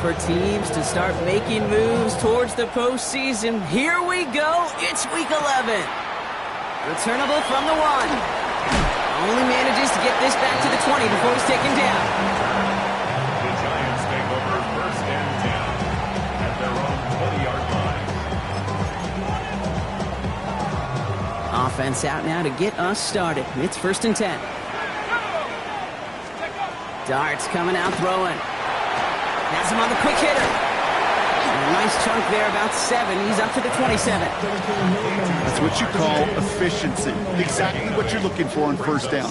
for teams to start making moves towards the postseason. Here we go. It's week 11. Returnable from the 1. Only manages to get this back to the 20 before he's taken down. The Giants take over first and 10 at their own 20-yard line. Offense out now to get us started. It's first and 10. Darts coming out throwing. Has him on the quick hitter. And a nice chunk there, about 7. He's up to the 27. That's what you call efficiency. Exactly what you're looking for on first down.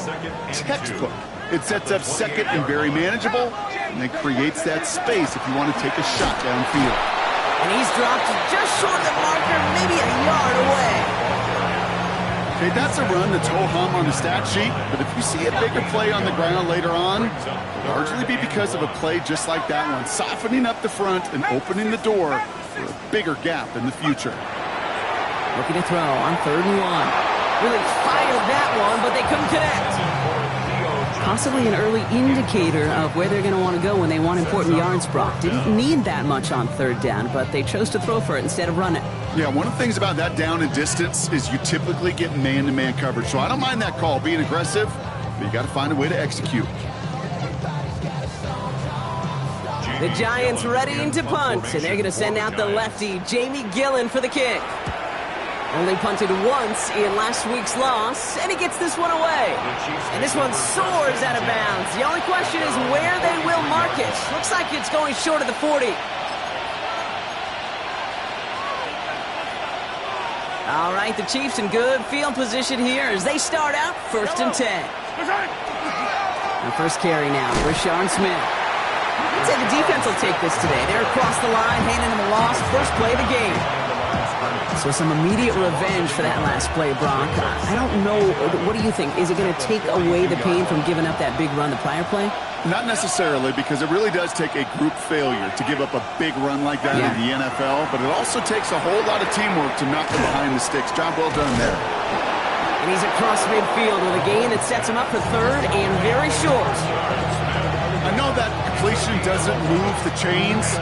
Textbook. It sets up second and very manageable, and then creates that space if you want to take a shot downfield. And he's dropped just short of the marker, maybe a yard away. Okay, that's a run that's ho-hum on the stat sheet, but if you see a bigger play on the ground later on, it'll largely be because of a play just like that one, softening up the front and opening the door for a bigger gap in the future. Looking to throw on 3rd and 1. Really fired that one, but they couldn't connect. Possibly an early indicator of where they're going to want to go when they want important yards, Brock. Didn't need that much on 3rd down, but they chose to throw for it instead of run it. Yeah, one of the things about that down and distance is you typically get man-to-man coverage. So I don't mind that call, being aggressive, but you got to find a way to execute. The Giants readying to punt, and they're going to send out the lefty, Jamie Gillen, for the kick. Only punted once in last week's loss, and he gets this one away. And this one soars out of bounds. The only question is where they will mark it. Looks like it's going short of the 40. All right, the Chiefs in good field position here as they start out first and 10. The first carry now, Rashawn Smith. I'd say the defense will take this today. They're across the line, handing them a loss. First play of the game. So some immediate revenge for that last play, Brock. I don't know. What do you think? Is it going to take away the pain from giving up that big run the prior play? Not necessarily, because it really does take a group failure to give up a big run like that in the NFL, but it also takes a whole lot of teamwork to knock them behind the sticks. Job well done there. And he's across midfield with a gain that sets him up for 3rd and very short. I know that completion doesn't move the chains.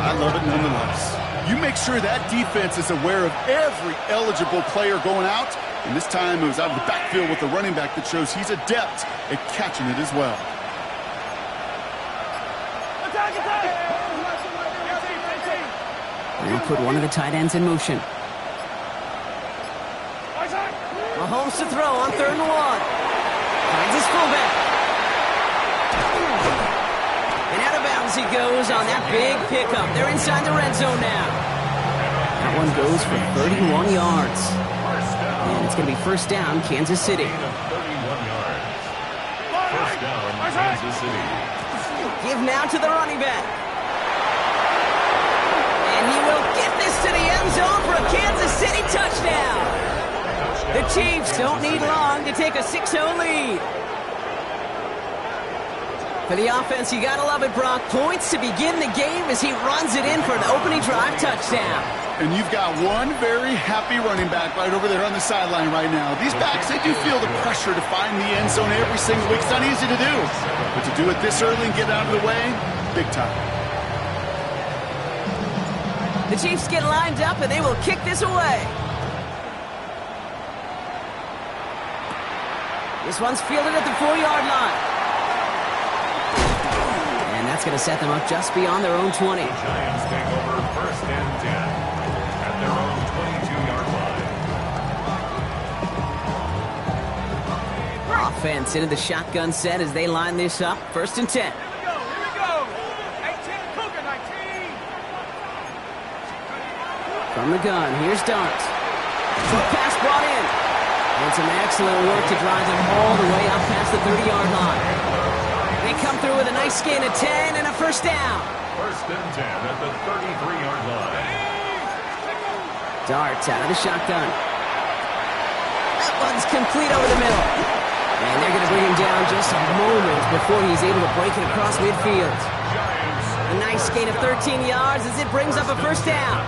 I love it nonetheless. You make sure that defense is aware of every eligible player going out, and this time it was out of the backfield with the running back that shows he's adept at catching it as well. We'll put one of the tight ends in motion. Mahomes to throw on 3rd and 1. Finds his fullback. And out of bounds he goes on that big pickup. They're inside the red zone now. That one goes for 31 yards. And it's going to be first down, Kansas City. 31 yards. First down, Kansas City. Give now to the running back. And he will get this to the end zone for a Kansas City touchdown. The Chiefs don't need long to take a 6-0 lead. For the offense, you gotta love it, Brock. Points to begin the game as he runs it in for an opening drive touchdown. And you've got one very happy running back right over there on the sideline right now. These backs, they do feel the pressure to find the end zone every single week. It's not easy to do. But to do it this early and get out of the way, big time. The Chiefs get lined up, and they will kick this away. This one's fielded at the 4-yard line. And that's going to set them up just beyond their own 20. The Giants take over first and 10 at their own 22-yard line. Offense into the shotgun set as they line this up. First and 10. Here we go. 18, Cougar 19. From the gun, here's Dart. Short pass brought in. And some excellent work to drive them all the way up past the 30-yard line. They come through with a nice gain of 10 and a first down. First and 10 at the 33-yard line. Dart out of the shotgun. That one's complete over the middle. And they're going to bring him down just a moment before he's able to break it across midfield. A nice gain of 13 yards as it brings up a first down.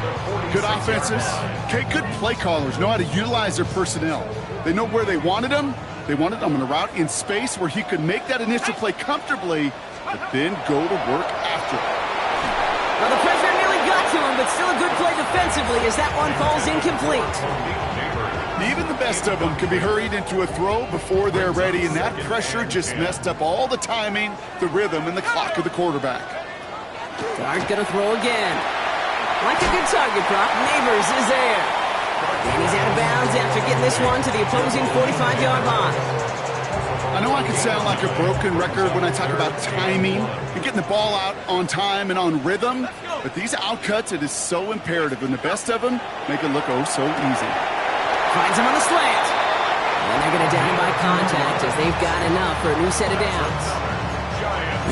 Good offenses. Okay, good play callers know how to utilize their personnel. They know where they wanted him. They wanted him on a route in space where he could make that initial play comfortably, but then go to work after it. Well, the pressure nearly got to him, but still a good play defensively as that one falls incomplete. Even the best of them can be hurried into a throw before they're ready, and that pressure just messed up all the timing, the rhythm, and the clock of the quarterback. Dart gonna throw again. Like a good target prop, Neighbors is there. And he's out of bounds after getting this one to the opposing 45-yard line. I know I can sound like a broken record when I talk about timing and getting the ball out on time and on rhythm, but these outcuts, it is so imperative, and the best of them make it look oh so easy. Finds him on the slant. And they're going to down him by contact as they've got enough for a new set of downs.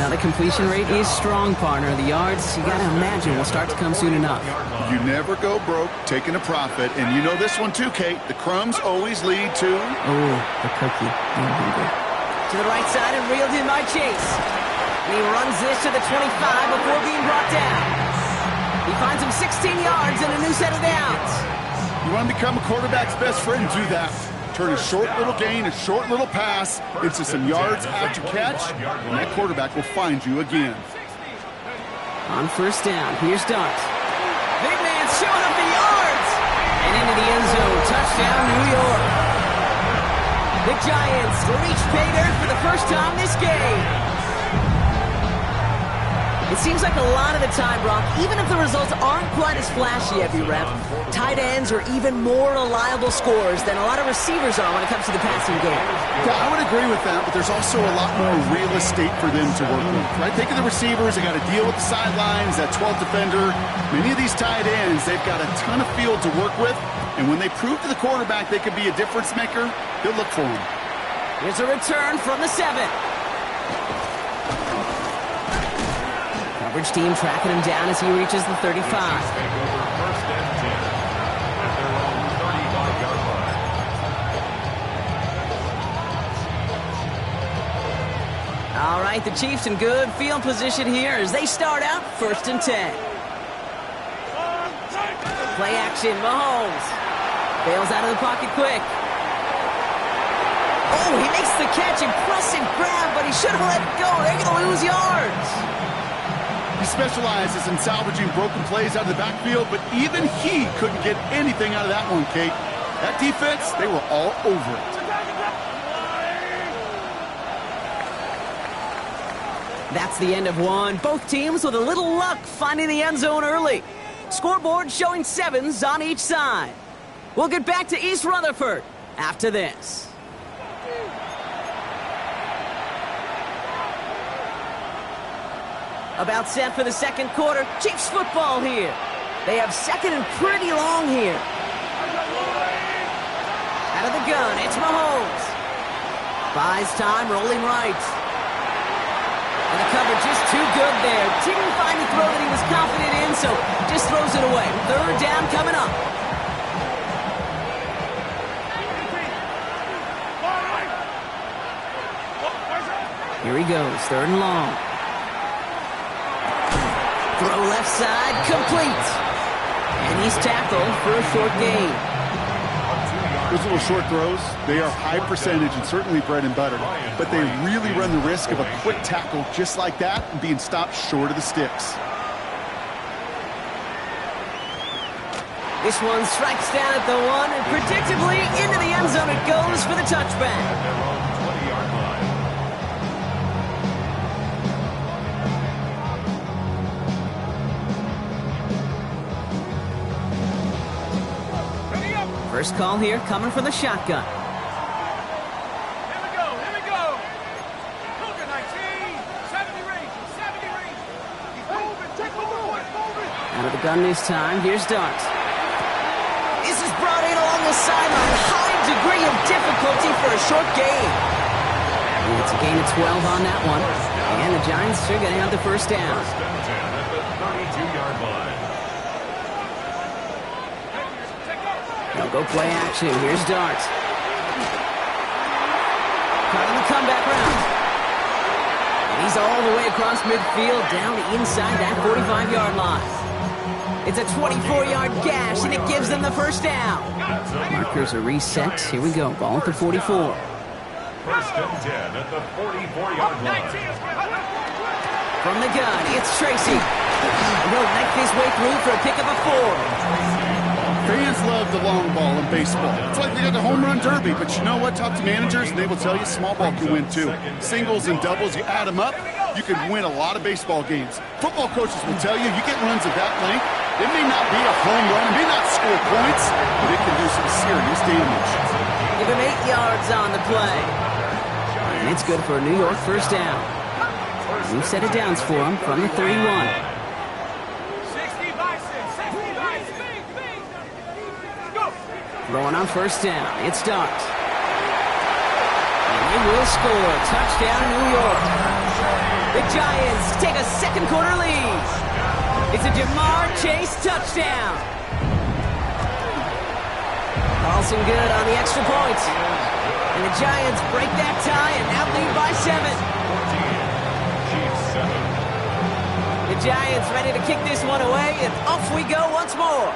Now the completion rate is strong, partner. The yards, you got to imagine, will start to come soon enough. You never go broke taking a profit, and you know this one too, Kate. The crumbs always lead to... Oh, the cookie. To the right side and reeled in by Chase. And he runs this to the 25 before being brought down. He finds him 16 yards and a new set of downs. You want to become a quarterback's best friend, do that. Turn a short little gain, a short little pass into some yards after catch, and that quarterback will find you again. On first down, here's Dart. Big man showing up the yards. And into the end zone, touchdown New York. The Giants reach pay dirt for the first time this game. It seems like a lot of the time, Brock, even if the results aren't quite as flashy every rep, tight ends are even more reliable scorers than a lot of receivers are when it comes to the passing game. Yeah, I would agree with that, but there's also a lot more real estate for them to work with. Right? Think of the receivers. They got to deal with the sidelines, that 12th defender. Many of these tight ends, they've got a ton of field to work with, and when they prove to the quarterback they could be a difference maker, he'll look for them. Here's a return from the 7. Coverage team tracking him down as he reaches the 35. All right, the Chiefs in good field position here as they start out 1st and 10. Play action, Mahomes. Bails out of the pocket quick. Oh, he makes the catch. Impressive grab, but he should have let it go. They're going to lose yards. He specializes in salvaging broken plays out of the backfield, but even he couldn't get anything out of that one, Kate. That defense, they were all over it. That's the end of one. Both teams with a little luck finding the end zone early. Scoreboard showing 7s on each side. We'll get back to East Rutherford after this. About set for the second quarter. Chiefs football here. They have second and pretty long here. Out of the gun, it's Mahomes. Buys time, rolling right. And the coverage is too good there. Didn't find the throw that he was confident in, so just throws it away. 3rd down coming up. Here he goes, 3rd and long. Throw left side, complete. And he's tackled for a short gain. Those little short throws, they are high percentage and certainly bread and butter, but they really run the risk of a quick tackle just like that and being stopped short of the sticks. This one strikes down at the 1, and predictably into the end zone it goes for the touchback. First call here coming from the shotgun. Here we go, here we go. Cougar 19, 70 range, 70 range. He's moving, take over, moving. Out of the gun this time, here's Dart. This is brought in along the sideline. High degree of difficulty for a short gain. And it's a gain of 12 on that one. And the Giants are going to have the first down. 1st and 10 at the 32-yard line. They'll go play action. Here's Dart. Caught in the comeback route. And he's all the way across midfield down inside that 45-yard line. It's a 24-yard gash, and it gives them the first down. Markers are reset. Here we go. Ball at the 44. 1st and 10 at the 44-yard line. From the gun, it's Tracy. And he'll knife his way through for a pick of a 4. Fans love the long ball in baseball. It's like they got the home run derby, but you know what? Talk to managers, and they will tell you small ball can win too. Singles and doubles, you add them up, you can win a lot of baseball games. Football coaches will tell you, you get runs of that length, it may not be a home run, it may not score points, but it can do some serious damage. Give him 8 yards on the play. And it's good for a New York first down. New set of downs for him from the 31. 60 by 6, 60 by 6. Go. Throwing on first down. It starts. And they will score. Touchdown, New York. The Giants take a second quarter lead. It's a Jamar Chase touchdown. Carlson good on the extra point. And the Giants break that tie and now lead by 7. The Giants ready to kick this one away, and off we go once more.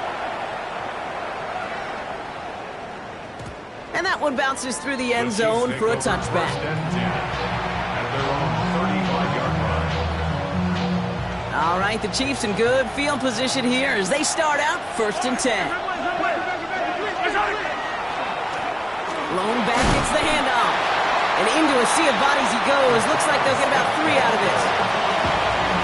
And that one bounces through the end zone for a touchback. All right, the Chiefs in good field position here as they start out 1st and 10. Lone back gets the handoff. And into a sea of bodies he goes. Looks like they'll get about 3 out of it.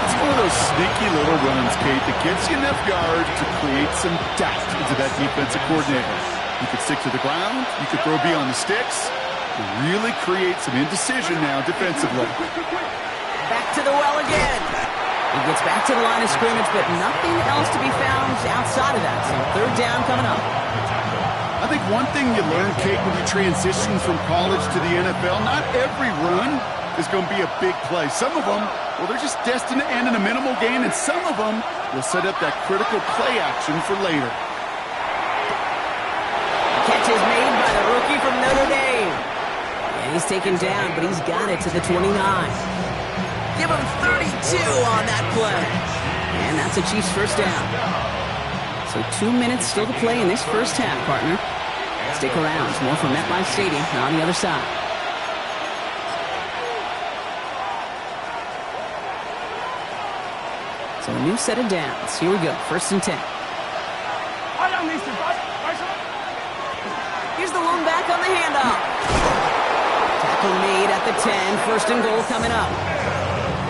It's one of those sneaky little runs, Kate, that gets you enough yard to create some doubt into that defensive coordinator. You could stick to the ground, you could throw beyond the sticks, really create some indecision now defensively. Back to the well again. He gets back to the line of scrimmage, but nothing else to be found outside of that. So 3rd down coming up. I think one thing you learn, Kate, when you transition from college to the NFL, not every run is going to be a big play. Some of them, well, they're just destined to end in a minimal gain, and some of them will set up that critical play action for later. Catch is made by the rookie from Notre Dame. And he's taken down, but he's got it to the 29. Give him 32 on that play. And that's a Chiefs first down. So 2 minutes still to play in this first half, partner. Stick around. More from MetLife Stadium on the other side. So a new set of downs. Here we go. 1st and 10. Here's the lone back on the handoff. Tackle made at the 10. 1st and goal coming up.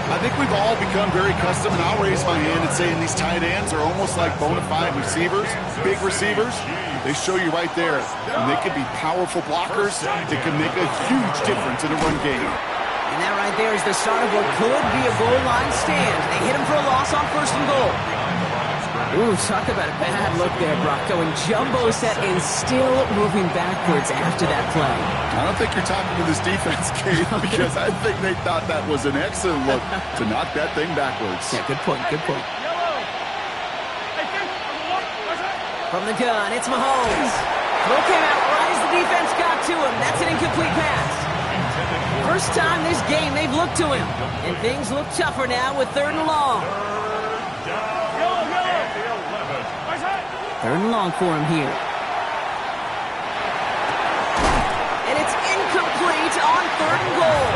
I think we've all become very accustomed, and I'll raise my hand and say these tight ends are almost like bona fide receivers, big receivers. They show you right there, and they can be powerful blockers. They can make a huge difference in a run game. And that right there is the start of what could be a goal line stand. They hit him for a loss on 1st and goal. Ooh, talk about a bad look there, Brock. Going jumbo set and still moving backwards after that play. I don't think you're talking to this defense, Kate, because I think they thought that was an excellent look to knock that thing backwards. Yeah, good point, good point. From the gun, it's Mahomes. Throw came out right as the defense got to him. That's an incomplete pass. First time this game they've looked to him. And things look tougher now with 3rd and long. 3rd and long for him here. And it's incomplete on 3rd and goal.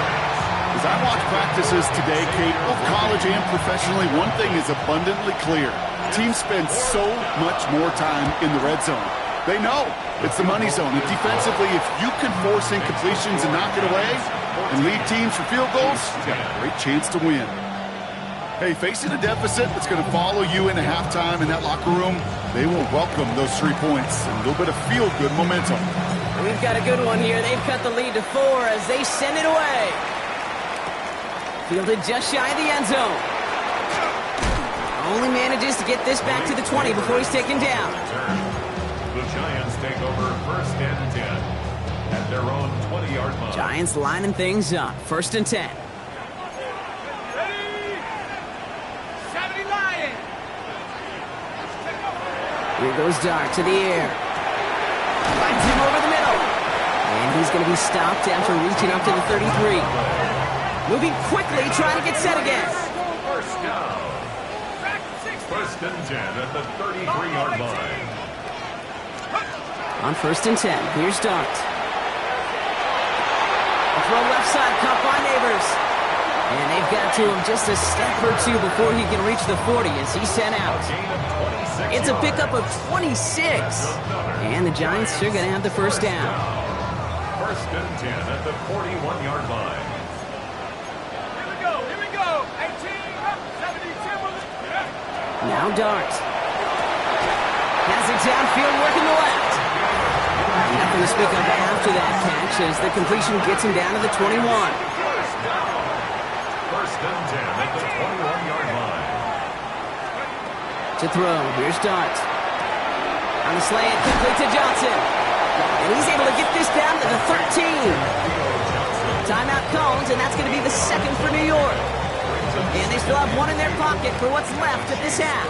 As I watch practices today, Kate, both college and professionally, one thing is abundantly clear. Teams spend so much more time in the red zone. They know it's the money zone. And defensively, if you can force incompletions and knock it away and lead teams for field goals, you've got a great chance to win. Hey, facing a deficit that's going to follow you into halftime in that locker room, they will welcome those 3 points and a little bit of feel-good momentum. We've got a good one here. They've cut the lead to 4 as they send it away. Fielded just shy of the end zone. Only manages to get this back to the 20 before he's taken down. The Giants take over 1st and 10 at their own 20-yard line. Giants lining things up. 1st and 10. Here goes Dart to the air. Finds him over the middle. And he's going to be stopped after reaching up to the 33. Moving quickly, trying to get set again. First down. 1st and 10 at the 33-yard line. On 1st and 10, here's Dart. A throw left side, caught by Neighbors. And they've got it to him just a step or two before he can reach the 40 as he's sent out. It's a pickup of 26. And the Giants are going to have the first down. First and 10 at the 41-yard line. Here we go. 18, 72. Now Dart. Has it downfield, working the left. Nothing to speak of after that catch as the completion gets him down to the 21. First and 10 at the 21-yard line. To throw, here's Dart. On the slant, complete to Johnson. And he's able to get this down to the 13. Timeout cones, and that's going to be the second for New York. And they still have one in their pocket for what's left of this half.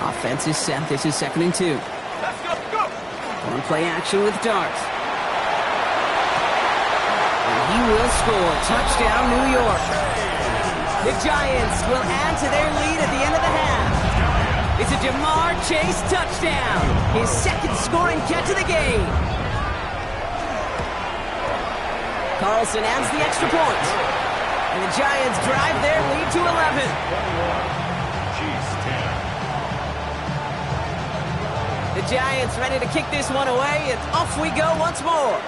Offense is set. This is 2nd and 2. Let's go. One play action with Dart. And he will score. Touchdown, New York. The Giants will add to their lead at the end of the half. It's a Jamar Chase touchdown. His second scoring catch of the game. Carlson adds the extra point. And the Giants drive their lead to 11. Chiefs 10. The Giants ready to kick this one away, and off we go once more.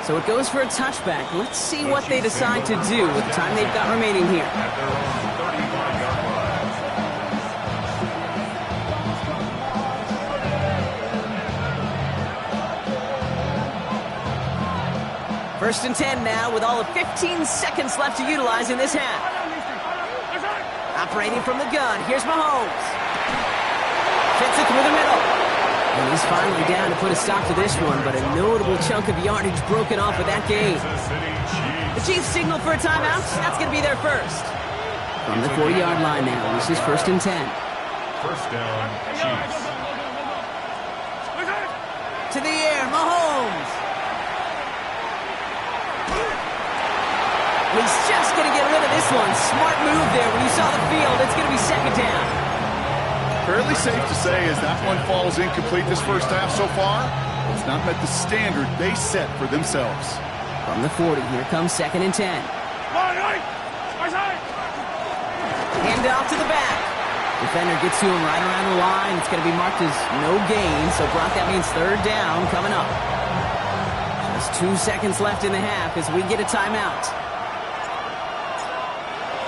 So it goes for a touchback. Let's see what they decide to do with the time they've got remaining here. At their own 35-yard line. First and 10 now with all of 15 seconds left to utilize in this half. Operating from the gun, here's Mahomes. Fits it through the middle. And he's finally down to put a stop to this one, but a notable chunk of yardage broken off of that game. The Chiefs signal for a timeout. That's going to be their first. From the 40-yard line now, this is first and 10. First down, Chiefs. To the air, Mahomes. He's just going to get rid of this one. Smart move there. When you saw the field, it's going to be second down. Fairly safe to say as that one falls incomplete this first half so far, it's not met the standard they set for themselves. From the 40, here comes second and 10. Hand off to the back. Defender gets to him right around the line. It's going to be marked as no gain, so Brock, that means third down coming up. Just 2 seconds left in the half as we get a timeout.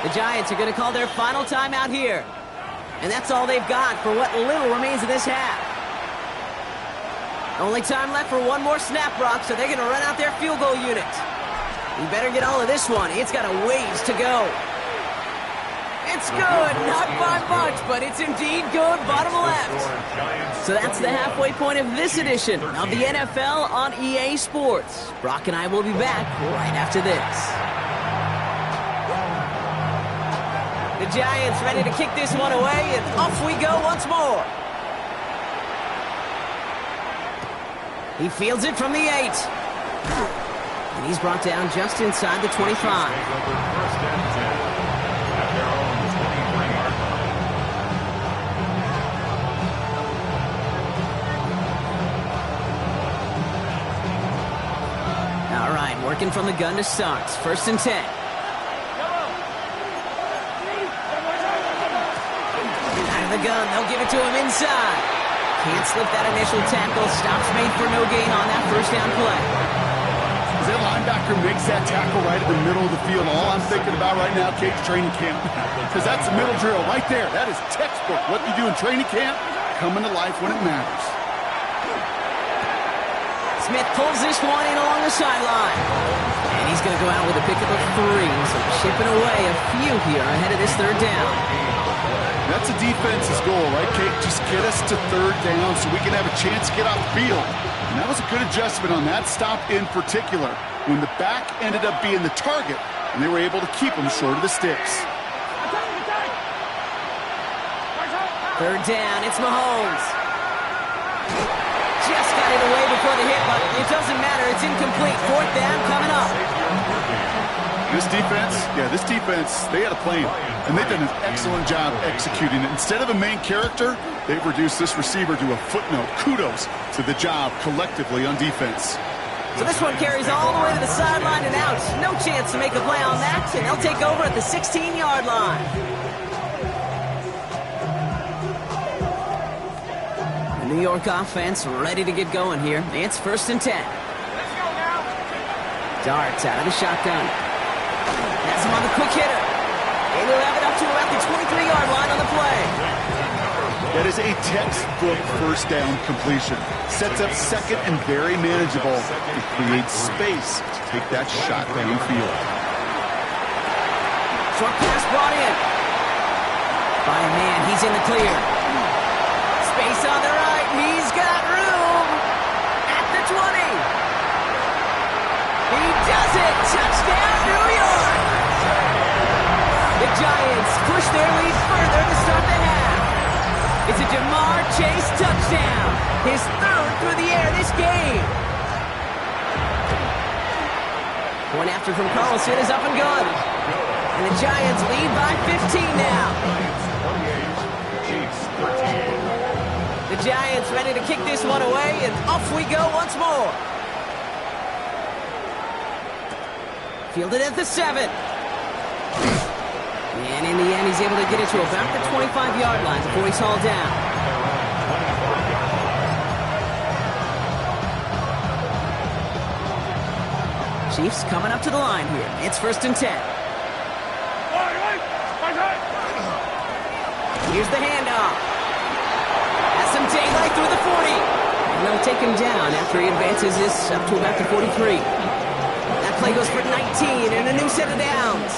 The Giants are going to call their final timeout here. And that's all they've got for what little remains of this half. Only time left for one more snap, Brock, so they're going to run out their field goal unit. You better get all of this one. It's got a ways to go. It's good. Not by much, but it's indeed good. Bottom left. So that's the halfway point of this edition of the NFL on EA Sports. Brock and I will be back right after this. The Giants ready to kick this one away, and off we go once more. He fields it from the 8. And he's brought down just inside the 25. First and 10 at their own 23-yard line. All right, working from the gun to start. First and 10. The gun, they'll give it to him inside. Can't slip that initial tackle. Stops made for no gain on that first down play. As that linebacker makes that tackle right in the middle of the field, all I'm thinking about right now, Kate's training camp. Because that's a middle drill right there. That is textbook. What you do in training camp, coming to life when it matters. Smith pulls this one in along the sideline. And he's going to go out with a pickup of 3. So chipping away a few here ahead of this third down. That's a defense's goal, right, Kate? Just get us to third down so we can have a chance to get off the field. And that was a good adjustment on that stop in particular, when the back ended up being the target, and they were able to keep him short of the sticks. Third down, it's Mahomes. Just got it away before the hit, but it doesn't matter. It's incomplete. Fourth down coming up. This defense, they had a plan, and they've done an excellent job executing it. Instead of a main character, they've reduced this receiver to a footnote. Kudos to the job collectively on defense. So this one carries all the way to the sideline and out. out. No chance to make a play on that, and they'll take over at the 16-yard line. The New York offense ready to get going here. It's 1st and 10. Let's go now. Darts out of the shotgun. That's him on the quick hitter. And he'll have it up to about the 23-yard line on the play. That is a textbook first down completion. Sets up second and very manageable. It creates space to take that shot downfield. Short pass brought in. By a man, he's in the clear. Space on the right, he's got room. At the 20. He does it. Touchdown, New York. The Giants push their lead further to start the half. It's a Jamar Chase touchdown. His 3rd through the air this game. Point after from Carlson is up and good. And the Giants lead by 15 now. The Giants ready to kick this one away, and off we go once more. Fielded at the 7. And in the end, he's able to get it to about the 25-yard line before he's hauled down. Chiefs coming up to the line here. It's 1st and 10. Here's the handoff. Has some daylight through the 40. And they'll take him down after he advances this up to about the 43. That play goes for 19 and a new set of downs.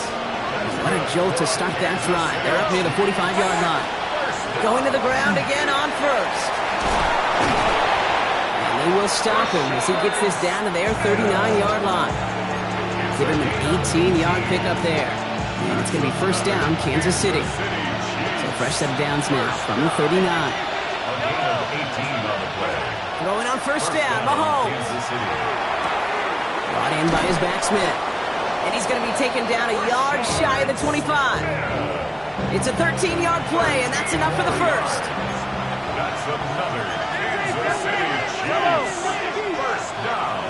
What a jolt to start that drive. They're up near the 45-yard line. Going to the ground again on 1st. And they will stop him as he gets this down to their 39-yard line. Give him an 18-yard pickup there. And it's going to be 1st down, Kansas City. So fresh set of downs now from the 39. Going on 1st down, Mahomes. Brought in by his back Smith. And he's going to be taken down a yard shy of the 25. It's a 13-yard play, and that's enough for the 1st. That's another Kansas City Chiefs 1st down.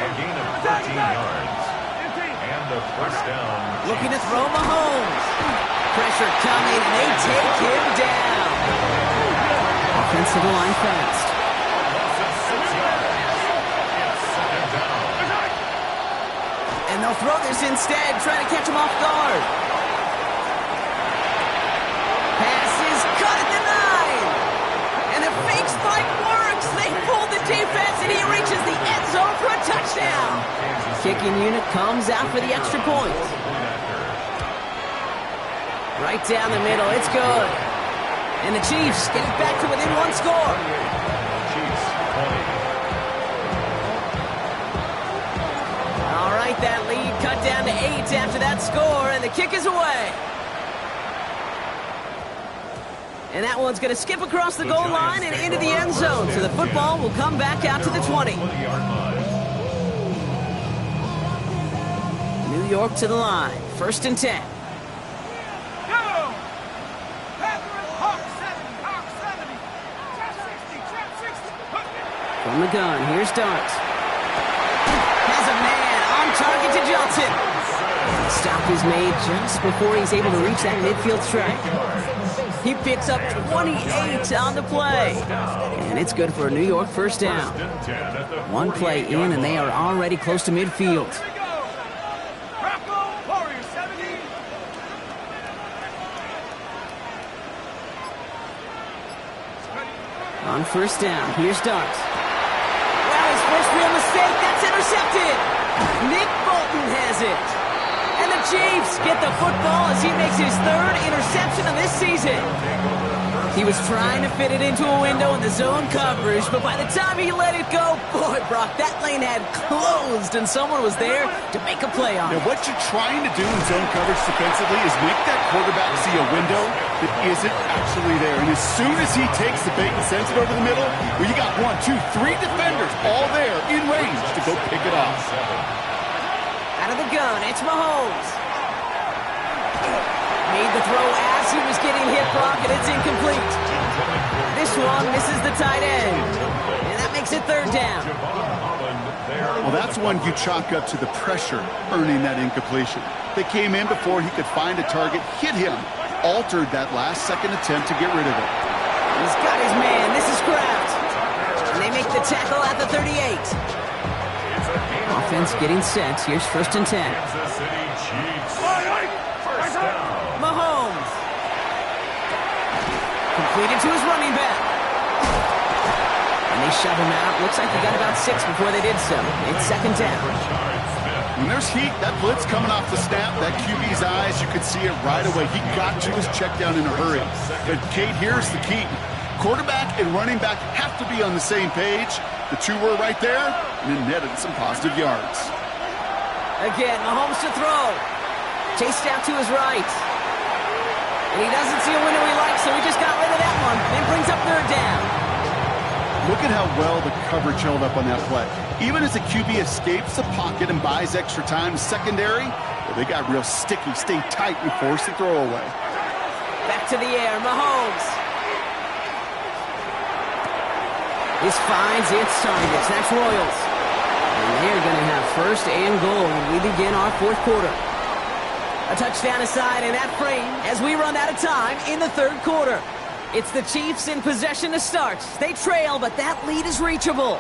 A gain of 13 yards. And a 1st down. Looking to throw Mahomes. Pressure coming, and they take him down. Offensive line fast. And they'll throw this instead, trying to catch him off guard. Pass is cut at the 9. And the fake spike works. They pull the defense, and he reaches the end zone for a touchdown. Kicking unit comes out for the extra point. Right down the middle, it's good. And the Chiefs get it back to within 1 score. Chiefs 20. That lead cut down to 8 after that score, and the kick is away. And that one's going to skip across the goal line and into the end zone, so the football will come back out to the 20. New York to the line, 1st and 10. From the gun, here's Darts. Has a man on target to Johnson. The stop is made just before he's able to reach that midfield strike. He picks up 28 on the play. And it's good for a New York 1st down. 1 play in, and they are already close to midfield. On 1st down, here's Darts. Well, his first real mistake, that's intercepted. Nick Bolton has it. And the Chiefs get the football as he makes his 3rd interception of this season. He was trying to fit it into a window in the zone coverage, but by the time he let it go, boy, Brock, that lane had closed, and someone was there to make a play on it. Now, what you're trying to do in zone coverage defensively is make that quarterback see a window that isn't actually there. And as soon as he takes the bait and sends it over the middle, well, you got 1, 2, 3 defenders all there in range to go pick it off. Out of the gun, it's Mahomes. Made the throw as he was getting hit, Brock, and it's incomplete. This one misses the tight end. And that makes it 3rd down. Well, that's one you chalk up to the pressure earning that incompletion. They came in before he could find a target, hit him, altered that last-second attempt to get rid of it. He's got his man. This is Kraft. And they make the tackle at the 38. Offense getting set. Here's 1st and 10. Kansas City Chiefs. First down. Mahomes. Completed to his running back. And they shove him out. Looks like he got about 6 before they did so. It's 2nd down. When there's heat, that blitz coming off the snap, that QB's eyes, you could see it right away. He got to his check down in a hurry. But, Kate, here's the key. Quarterback and running back have to be on the same page. The two were right there, and it netted some positive yards. Again, Mahomes to throw. Chased out to his right. And he doesn't see a window he likes, so he just got rid of that one. Then brings up 3rd down. Look at how well the coverage held up on that play. Even as the QB escapes the pocket and buys extra time secondary, well, they got real sticky, stayed tight, and forced the throw away. Back to the air, Mahomes. This finds its targets. That's Royals. And they're going to have 1st and goal when we begin our 4th quarter. A touchdown aside in that frame as we run out of time in the 3rd quarter. It's the Chiefs in possession to start. They trail, but that lead is reachable.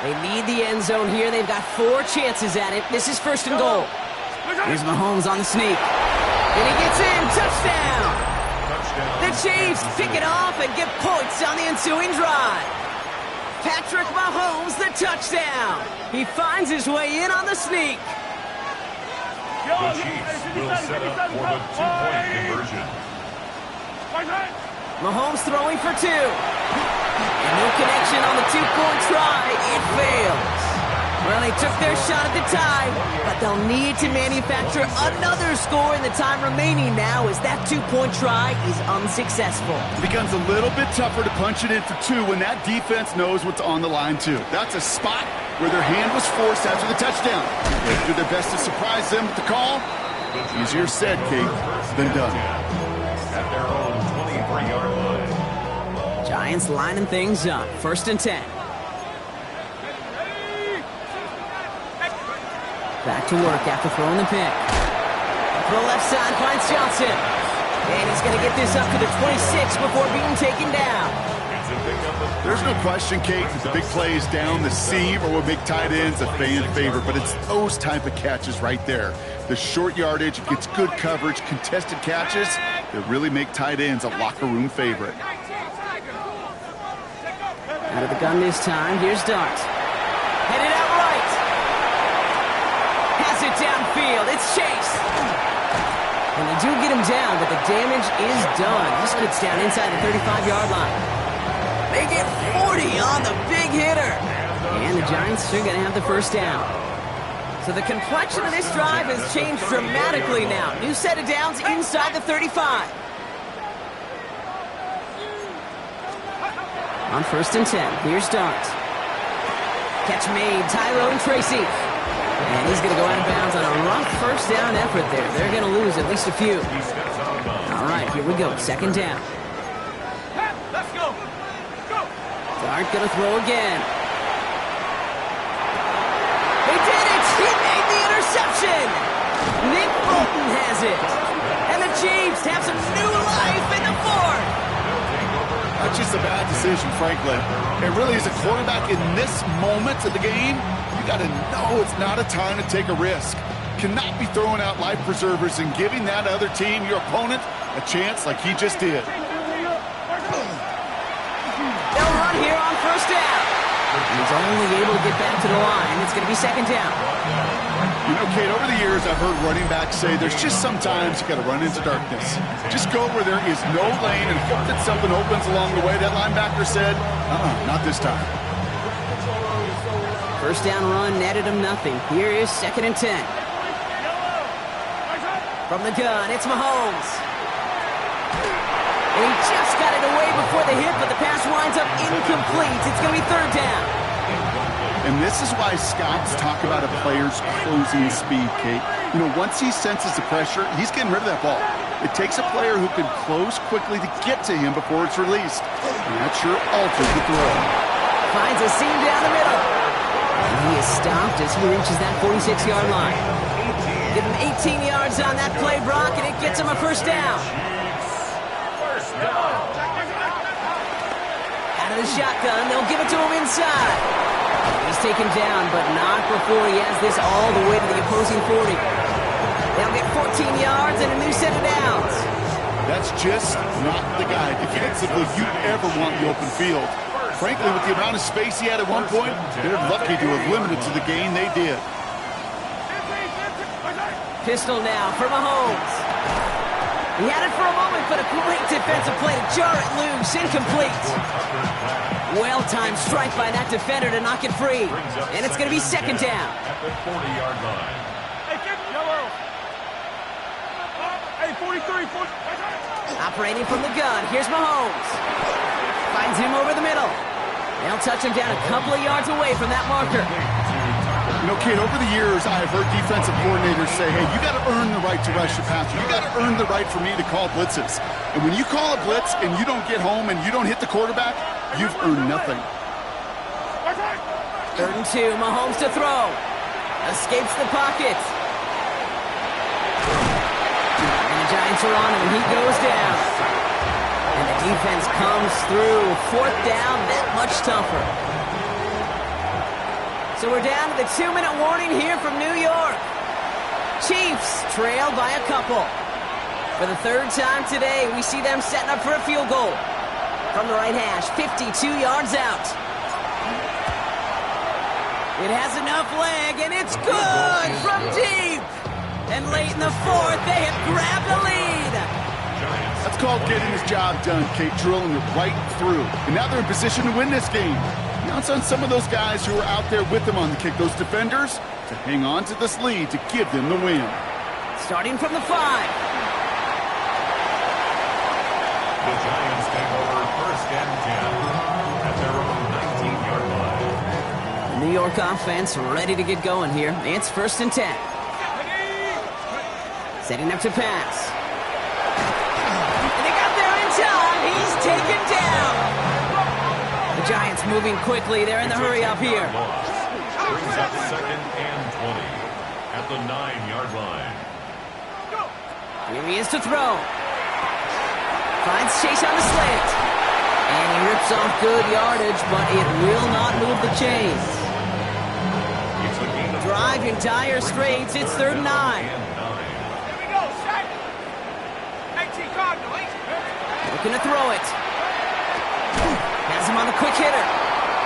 They need the end zone here. They've got 4 chances at it. This is 1st and goal. Here's Mahomes on the sneak. And he gets in. Touchdown! The Chiefs pick it off and get points on the ensuing drive. Patrick Mahomes, the touchdown. He finds his way in on the sneak. The Chiefs will set up for the 2-point conversion. Mahomes throwing for 2. And no connection on the 2-point try. It fails. Well, they took their shot at the tie, but they'll need to manufacture another score in the time remaining now as that 2-point try is unsuccessful. It becomes a little bit tougher to punch it in for 2 when that defense knows what's on the line, too. That's a spot where their hand was forced after the touchdown. They do their best to surprise them with the call. Easier said, Kate, than done. At their own 23-yard line. Giants lining things up. 1st and 10. Back to work after throwing the pick. Throw left side finds Johnson. And he's going to get this up to the 26 before being taken down. There's no question, Kate, the big plays down the seam or will make tight ends a fan favorite, but it's those type of catches right there. The short yardage, it gets good coverage, contested catches that really make tight ends a locker room favorite. Out of the gun this time, here's Dart. Headed out right. Has it downfield, it's Chase. And they do get him down, but the damage is done. This gets down inside the 35-yard line. They get 40 on the big hitter. And the Giants are going to have the 1st down. So the complexion of this drive has changed dramatically now. New set of downs inside the 35. On 1st and 10, here's Dart. Catch made, Tylo and Tracy. And he's going to go out of bounds on a rough 1st down effort there. They're going to lose at least a few. All right, here we go, 2nd down. Let's go. Dart going to throw again. They did it! He made the interception! Nick Bolton has it. And the Chiefs have some new life in the 4th. That's just a bad decision, frankly. It really is a quarterback in this moment of the game. You got to know it's not a time to take a risk. Cannot be throwing out life preservers and giving that other team, your opponent, a chance like he just did. They'll run here on 1st down. He's only able to get back to the line. It's going to be 2nd down. You know, Kate, over the years, I've heard running backs say there's just sometimes you got to run into darkness. Just go where there is no lane and hope that something opens along the way. That linebacker said, not this time. 1st down run netted him nothing. Here is 2nd and 10. From the gun, it's Mahomes. And he just got it away before the hit, but the pass winds up incomplete. It's going to be 3rd down. And this is why scouts talk about a player's closing speed, Kate. You know, once he senses the pressure, he's getting rid of that ball. It takes a player who can close quickly to get to him before it's released. And that sure alters the throw. Finds a seam down the middle. And he is stopped as he reaches that 46-yard line. Give him 18 yards on that play, Brock, and it gets him a first down. First down. Out of the shotgun, they'll give it to him inside. He's taken down, but not before he has this all the way to the opposing 40. They'll get 14 yards and a new set of downs. That's just not the guy defensively you ever want in the open field. Frankly, with the amount of space he had at one point, they're lucky to have limited to the gain they did. Pistol now for Mahomes. He had it for a moment, but a great defensive play to jar it loose. Incomplete. Well-timed strike by that defender to knock it free. And it's going to be second down. At the 40-yard line. Hey, get yellow. Hey, 43, 40. Operating from the gun, here's Mahomes. Finds him over the middle. They'll touch him down a couple of yards away from that marker. You know, kid, over the years, I've heard defensive coordinators say, hey, you got to earn the right to rush your passer. You got to earn the right for me to call blitzes. And when you call a blitz and you don't get home and you don't hit the quarterback, you've earned nothing. 3rd and 2, Mahomes to throw. Escapes the pocket. And the Giants are on him, and he goes down. And the defense comes through. 4th down, that much tougher. So we're down to the 2-minute warning here from New York. Chiefs trail by a couple. For the 3rd time today, we see them setting up for a field goal. From the right hash, 52 yards out. It has enough leg, and it's good from deep. And late in the 4th, they have grabbed the lead. That's called getting his job done, Kate, drilling it right through. And now they're in position to win this game. Now it's on some of those guys who are out there with them on the kick, those defenders, to hang on to this lead to give them the win. Starting from the 5. The Giants take over 1st and 10 at their own 19-yard line. The New York offense ready to get going here. It's 1st and 10. Setting up to pass. And they got there in time. He's taken down. The Giants moving quickly. They're in the hurry up here. Brings up 2nd and 20 at the 9-yard line. Here he is to throw. Finds Chase on the slant. And he rips off good yardage, but it will not move the chains. Drive in dire straits. It's 3rd and 9. Here we go, set. 18 Cardinals. Looking to throw it. Has him on the quick hitter.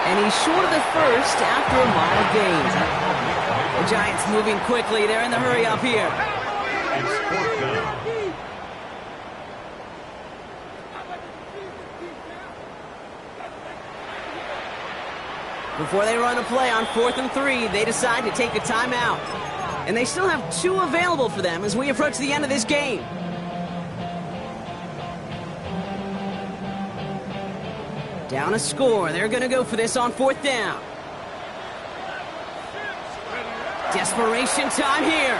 And he's short of the first after a mild gain. The Giants moving quickly. They're in the hurry up here. It's 4th down. Before they run a play on 4th and 3, they decide to take a timeout. And they still have 2 available for them as we approach the end of this game. Down a score. They're going to go for this on 4th down. Desperation time here.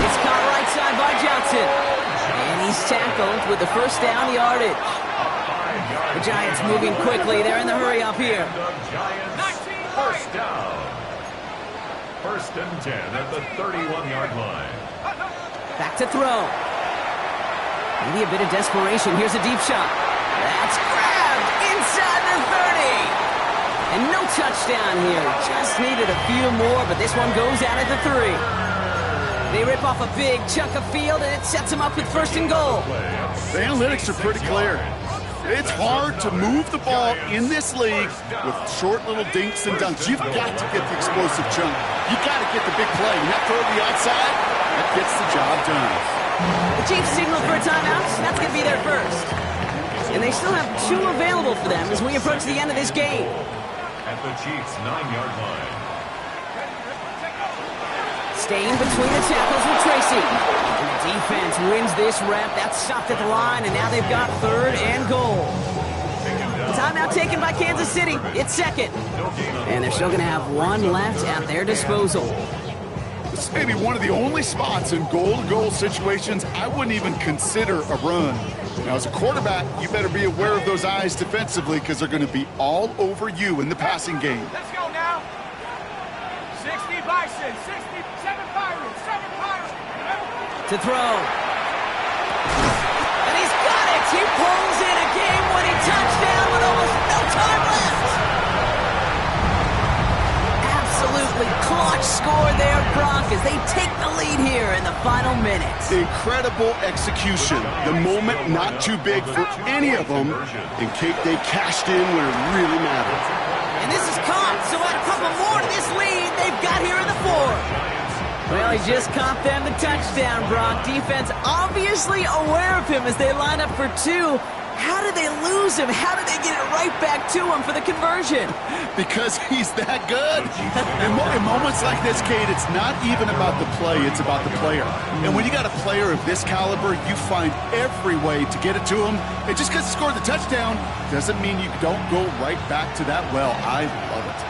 It's caught right side by Johnson. And he's tackled with the 1st down yardage. The Giants moving quickly. They're in the hurry up here. The Giants 1st down. 1st and 10 at the 31-yard line. Back to throw. Maybe a bit of desperation. Here's a deep shot. That's grabbed inside the 30. And no touchdown here. Just needed a few more, but this one goes out at the 3. They rip off a big chunk of field, and it sets them up with 1st and goal. The analytics are pretty clear. It's hard to move the ball in this league with short little dinks and dunks. You've got to get the explosive chunk. You've got to get the big play. And that throw to the outside, that gets the job done. The Chiefs signal for a timeout. That's going to be their first. And they still have 2 available for them as we approach the end of this game. At the Chiefs' 9-yard line. Staying between the tackles with Tracy. And the defense wins this rep. That's stopped at the line, and now they've got 3rd and goal. Timeout taken by Kansas City. It's 2nd. And they're still going to have 1 left at their disposal. This may be one of the only spots in goal-to-goal situations I wouldn't even consider a run. Now, as a quarterback, you better be aware of those eyes defensively because they're going to be all over you in the passing game. Let's go now. 60 Bison, 67 Pirates, 7 Pirates. To throw. And he's got it. He pulls in a game-winning touchdown with almost no time left. Absolutely clutch score there, Brock, as they take the lead here in the final minutes. Incredible execution. The moment not too big for any of them, and Kate, they cashed in when it really mattered. And this is caught, so add a couple more to this lead they've got here in the fourth. Well, he just caught them the touchdown, Brock. Defense obviously aware of him as they line up for two. How did they lose him? How did they get it right back to him for the conversion? Because he's that good. In moments like this, Kate, it's not even about the play, it's about the player. And when you got a player of this caliber, you find every way to get it to him. And just because he scored the touchdown doesn't mean you don't go right back to that well. I love it.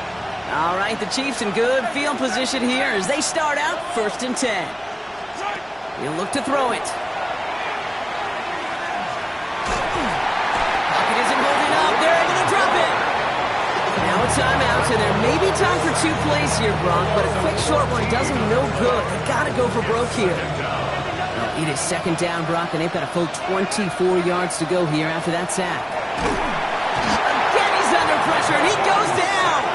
All right, the Chiefs in good field position here as they start out 1st and 10. He'll look to throw it. Pocket isn't holding up. They're able to drop it. Now a timeout, and there may be time for 2 plays here, Brock, but a quick short one does them no good. They've got to go for broke here. It is 2nd down, Brock, and they've got a full 24 yards to go here after that sack. Again, he's under pressure, and he goes down.